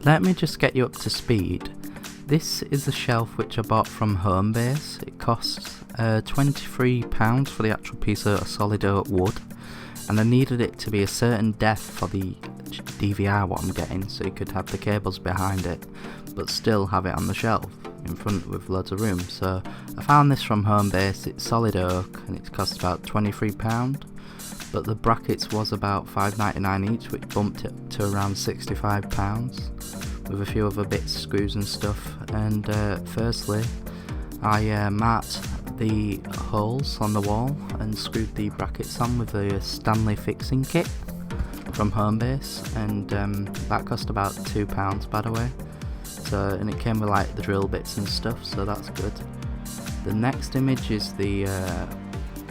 Let me just get you up to speed. This is the shelf which I bought from Homebase. It costs £23 for the actual piece of solid oak wood, and I needed it to be a certain depth for the DVR what I'm getting, so you could have the cables behind it but still have it on the shelf in front with loads of room. So I found this from Homebase. It's solid oak and it cost about £23, but the brackets was about £5.99 each, which bumped it to around £65 with a few other bits, screws and stuff. And firstly I marked the holes on the wall and screwed the brackets on with the Stanley fixing kit from Homebase, and that cost about £2 by the way. So, and it came with like the drill bits and stuff, so that's good. The next image is the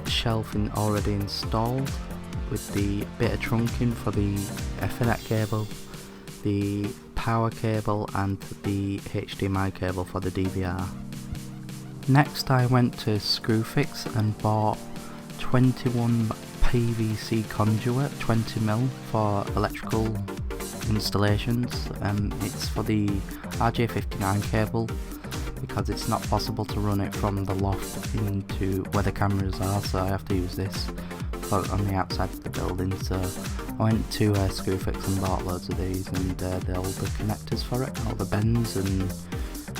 shelf already installed with the bit of trunking for the Ethernet cable, the power cable and the HDMI cable for the DVR. Next I went to Screwfix and bought 21 PVC conduit, 20mm for electrical installations. It's for the RJ59 cable because it's not possible to run it from the loft into where the cameras are, so I have to use this on the outside of the building. So I went to Screwfix and bought loads of these, and all the connectors for it, all the bends and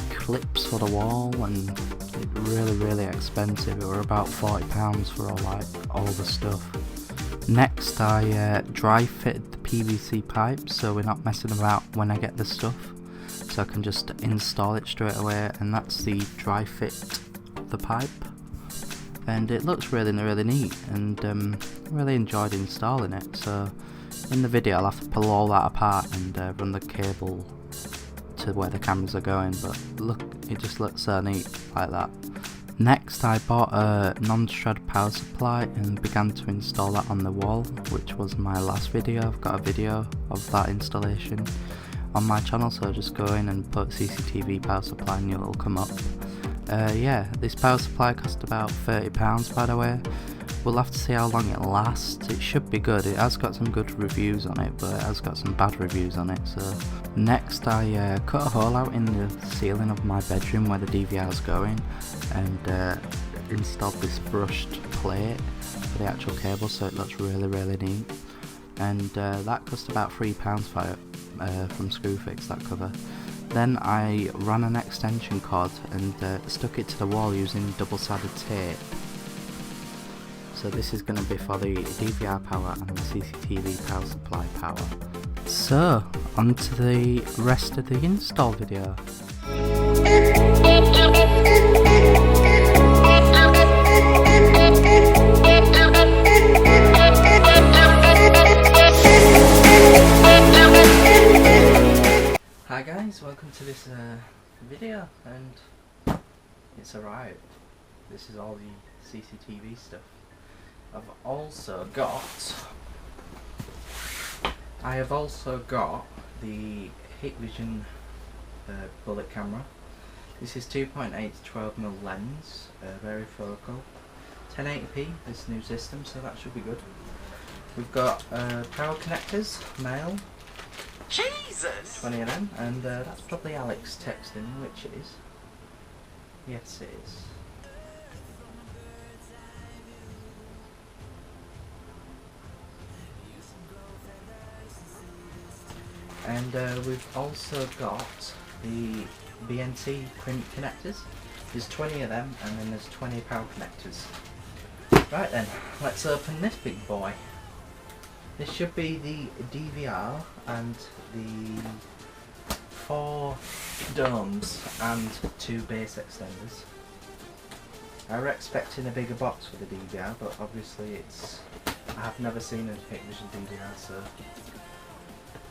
clips for the wall, and it really expensive. It were about £40 for all the stuff. Next I dry fit the PVC pipe so we're not messing about when I get the stuff, so I can just install it straight away, and that's the dry fit of the pipe, and it looks really neat, and really enjoyed installing it. So in the video I'll have to pull all that apart and run the cable to where the cameras are going, but look, it just looks so neat like that. Next I bought a non-strad power supply and began to install that on the wall, which was my last video. I've got a video of that installation on my channel, so just go in and put CCTV power supply and it'll come up. Yeah, this power supply cost about £30 by the way. We'll have to see how long it lasts. It should be good. It has got some good reviews on it, but it has got some bad reviews on it. So next I cut a hole out in the ceiling of my bedroom where the DVR is going, and installed this brushed plate for the actual cable, so it looks really neat. And that cost about £3 for it from Screwfix, that cover. Then I ran an extension cord and stuck it to the wall using double-sided tape. So this is going to be for the DVR power and the CCTV power supply power. So, on to the rest of the install video. Hi guys, welcome to this video, and it's arrived. This is all the CCTV stuff. I have also got the Hikvision bullet camera. This is 2.8 to 12mm lens, very focal, 1080p this new system, so that should be good. We've got power connectors, male, Jesus! 20 of them, and that's probably Alex texting, which it is. Yes, it is. And we've also got the BNC print connectors. There's 20 of them, and then there's 20 power connectors. Right then, let's open this big boy. This should be the DVR and the 4 domes and 2 base extenders. I were expecting a bigger box for the DVR, but obviously I have never seen a Hikvision DVR, so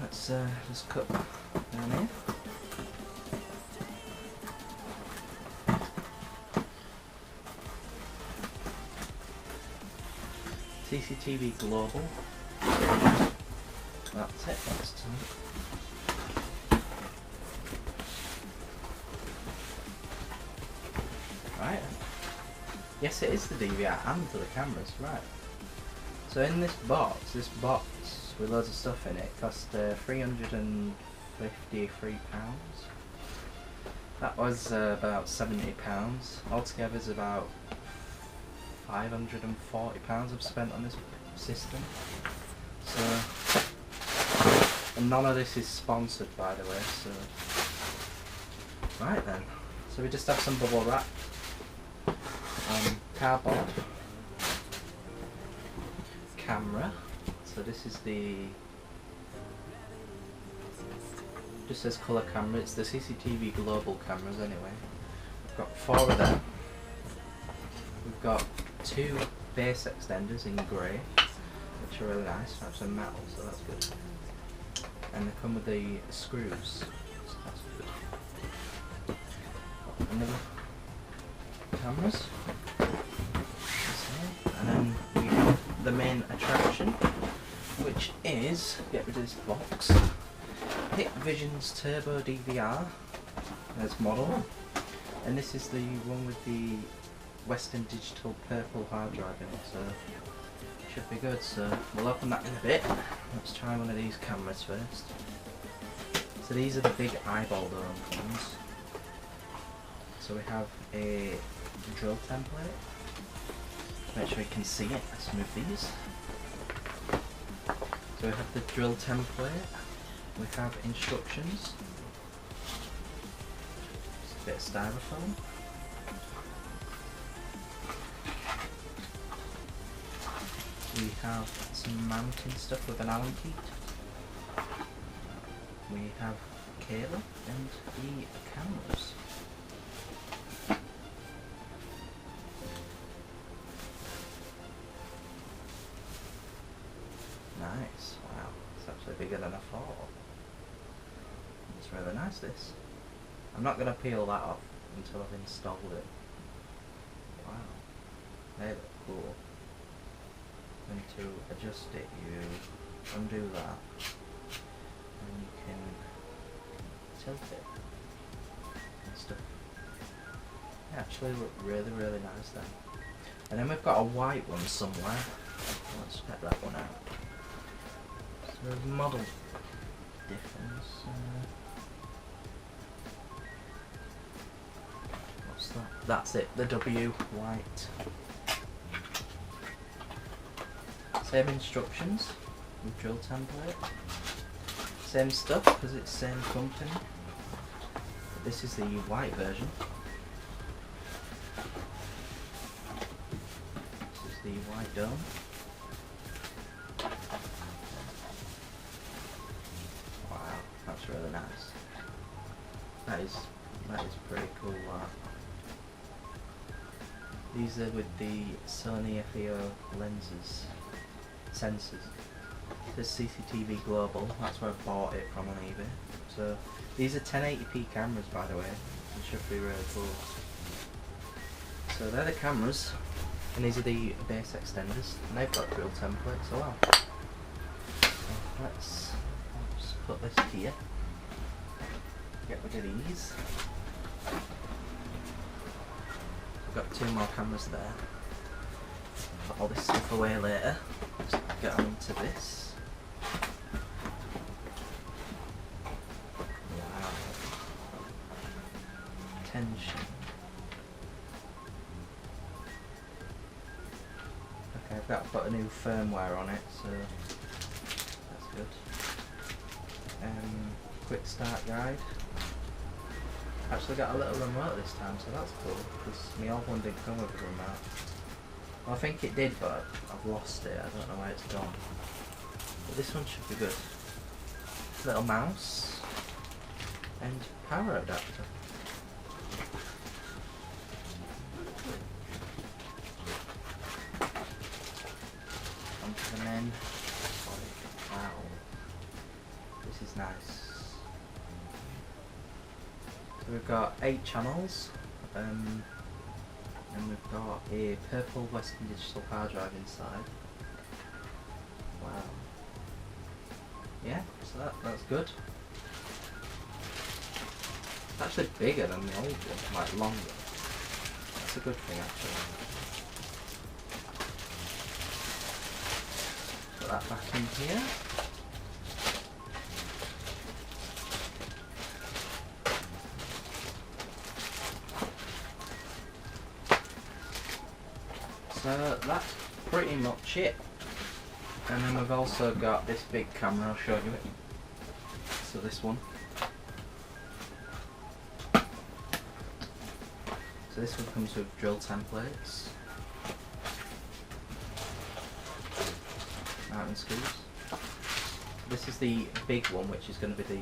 let's just cut down here. CCTV Global. That's it, that's done. Right. Yes, it is the DVR and for the cameras, right. So in this box with loads of stuff in it, cost £350 £53. That was about £70. Altogether is about £540 I've spent on this system. So, and none of this is sponsored, by the way. So, right then. So we just have some bubble wrap, cardboard, camera. So this is the, just says colour camera. It's the CCTV global cameras anyway. We've got 4 of them. We've got 2 base extenders in grey, which are really nice. That's some metal, so that's good. And they come with the screws, so that's good. Another cameras. And then we have the main attraction, which is, get rid of this box, Hikvision's Turbo DVR as model. And this is the one with the Western Digital purple hard drive in it, so should be good. So we'll open that in a bit. Let's try one of these cameras first. So these are the big eyeball dome ones. So we have a drill template. Make sure you can see it. Let's move these. So we have the drill template. We have instructions. Just a bit of styrofoam. We have some mounting stuff with an Allen key. We have cable and the cameras. Nice, wow, it's actually bigger than I thought. It's really nice, this. I'm not going to peel that off until I've installed it. Wow, they look cool. And to adjust it, you undo that and you can tilt it and stuff. They actually look really, really nice then. And then we've got a white one somewhere. Let's check that one out. So model difference. What's that? That's it, the W white. Same instructions with drill template. Same stuff because it's same company. But this is the white version. This is the white dome. Wow, that's really nice. That is pretty cool. These are with the Sony FEO lenses. Sensors. This CCTV Global, that's where I bought it from on eBay. So these are 1080p cameras, by the way. They should be really cool. So they're the cameras, and these are the base extenders, and they've got drill templates. So wow. So let's put this here. Get rid of these. I've got 2 more cameras there. Put all this stuff away later. Just get on to this. Wow. Tension. Okay, I've got to put a new firmware on it, so that's good. Quick start guide. Actually got a little remote this time, so that's cool, because my old one didn't come with a remote. Well, I think it did, but I've lost it. I don't know where it's gone. But this one should be good. Little mouse and power adapter. Onto the main. Wow, this is nice. So we've got 8 channels. And we've got a purple Western Digital hard drive inside. Wow. Yeah, so that's good. It's actually bigger than the old one, like longer. That's a good thing actually. Put that back in here. So that's pretty much it. And then we've also got this big camera, I'll show you it. So this one. So this one comes with drill templates, mounting screws. This is the big one, which is going to be the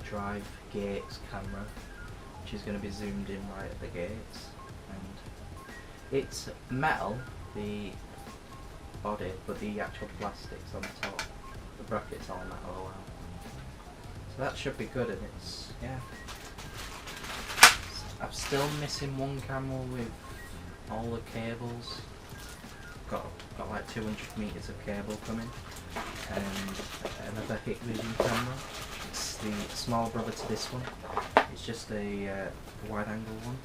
drive gates camera, which is going to be zoomed in right at the gates. And it's metal, the body, but the actual plastic's on the top. The bracket's all metal as well. So that should be good, and it's, yeah. I'm still missing one camera with all the cables. Got like 200 meters of cable coming, and another Hik Vision camera. It's the small brother to this one. It's just a wide angle one.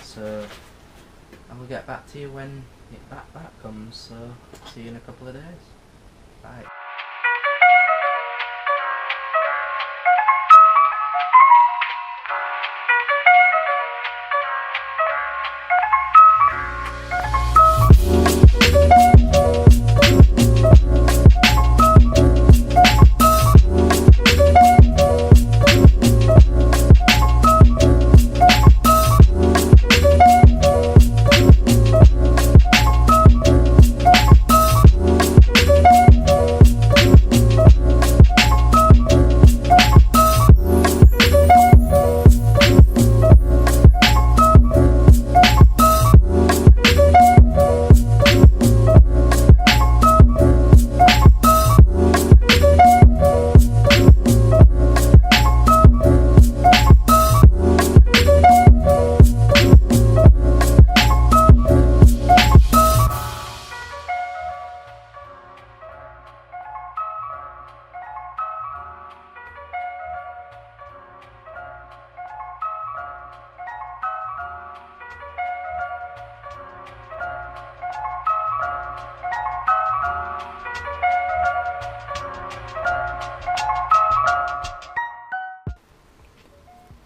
So I will get back to you when that comes. So see you in a couple of days. Bye.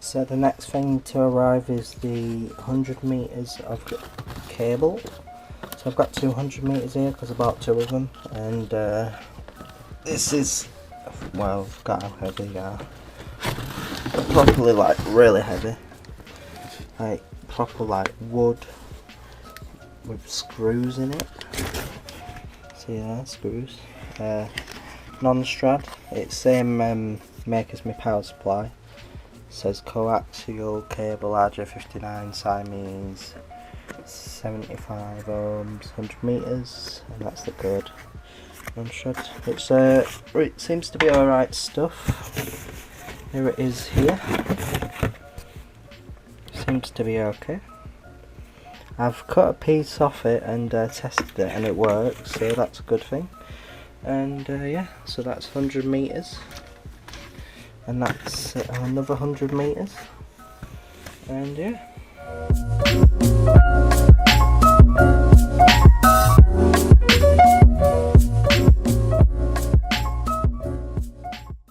So the next thing to arrive is the 100 meters of cable. So I've got 200 meters here because I bought 2 of them, and this is, well, I've got how heavy they are. They're properly, like, really heavy, like proper like wood with screws in it. See there, screws. Non-strad. It's same make as my power supply. Says coaxial cable RJ59 Siamese 75 ohms 100 meters, and that's the code. Non-strad. It seems to be alright stuff. Here it is here. Seems to be okay. I've cut a piece off it and tested it, and it works, so that's a good thing. And yeah, so that's 100 meters. And that's another 100 meters, and yeah.